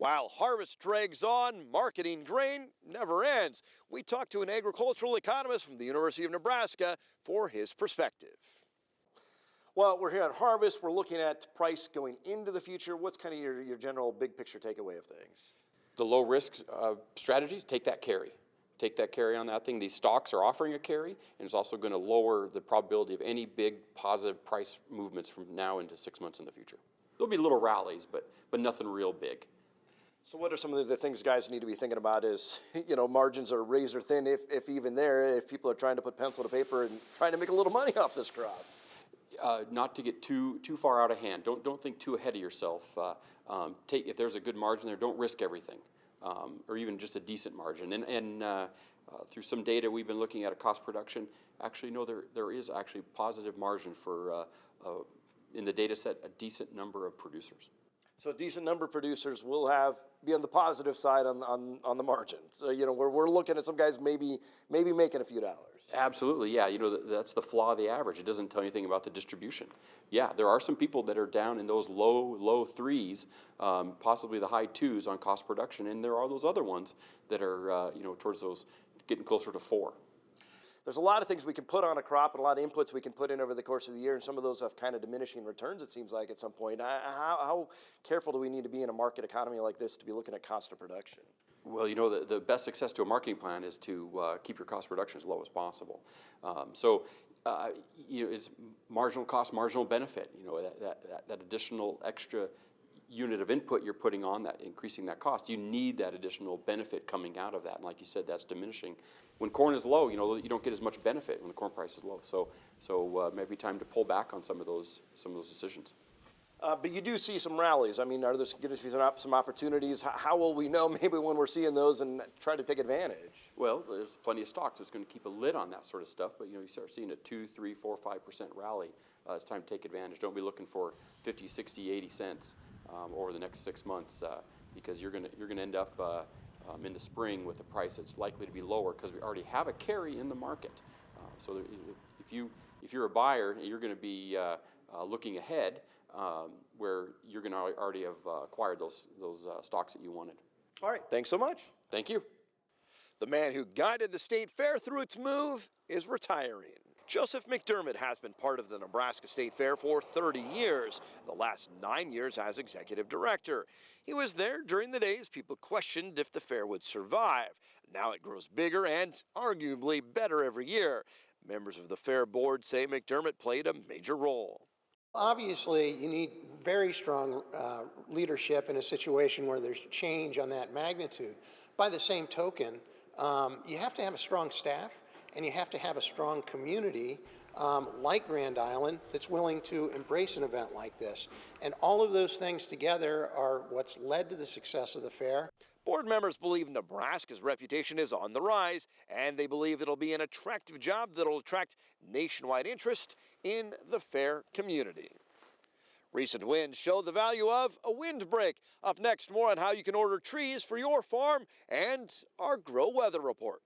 While harvest drags on, marketing grain never ends. We talked to an agricultural economist from the University of Nebraska for his perspective. Well, we're here at harvest. We're looking at price going into the future. What's kind of your general big picture takeaway of things? The low risk strategies, take that carry. Take that carry on that thing. These stocks are offering a carry, and it's also going to lower the probability of any big positive price movements from now into 6 months in the future. There'll be little rallies, but nothing real big. So what are some of the things guys need to be thinking about is, margins are razor thin, if even there, if people are trying to put pencil to paper and trying to make a little money off this crop? Not to get too far out of hand. Don't think too ahead of yourself. If there's a good margin there, don't risk everything, or even just a decent margin. And through some data we've been looking at cost production, actually no, there is actually positive margin for in the data set a decent number of producers. So a decent number of producers will be on the positive side on the margin. So we're looking at some guys maybe making a few dollars. Absolutely, yeah. That's the flaw of the average. It doesn't tell you anything about the distribution. Yeah, there are some people that are down in those low threes, possibly the high twos on cost production, and there are those other ones that are towards those getting closer to 4. There's a lot of things we can put on a crop and a lot of inputs we can put in over the course of the year, and some of those have kind of diminishing returns, it seems like, at some point. How careful do we need to be in a market economy like this to be looking at cost of production? Well, the best success to a marketing plan is to keep your cost of production as low as possible. It's marginal cost, marginal benefit. That additional extra unit of input you're putting on that, increasing that cost, you need that additional benefit coming out of that. And like you said, that's diminishing. When corn is low, you don't get as much benefit when the corn price is low. So maybe time to pull back on some of those decisions. But you do see some rallies. I mean, are there going to be some opportunities? How will we know maybe when we're seeing those and try to take advantage? Well, there's plenty of stocks that's going to keep a lid on that sort of stuff. But you start seeing a 2, 3, 4, 5% rally. It's time to take advantage. Don't be looking for 50, 60, 80 cents over the next 6 months because you're going to end up in the spring with a price that's likely to be lower because we already have a carry in the market. So if you're a buyer, you're going to be looking ahead. Where you're going to already have acquired those stocks that you wanted. All right, thanks so much. Thank you. The man who guided the state fair through its move is retiring. Joseph McDermott has been part of the Nebraska State Fair for 30 years, the last 9 years as executive director. He was there during the days people questioned if the fair would survive. Now it grows bigger and arguably better every year. Members of the fair board say McDermott played a major role. Obviously, you need very strong leadership in a situation where there's change on that magnitude. By the same token, you have to have a strong staff and you have to have a strong community like Grand Island that's willing to embrace an event like this. And all of those things together are what's led to the success of the fair. Board members believe Nebraska's reputation is on the rise, and they believe it'll be an attractive job that'll attract nationwide interest in the fair community. Recent wins show the value of a windbreak. Up next, more on how you can order trees for your farm and our Grow Weather Report.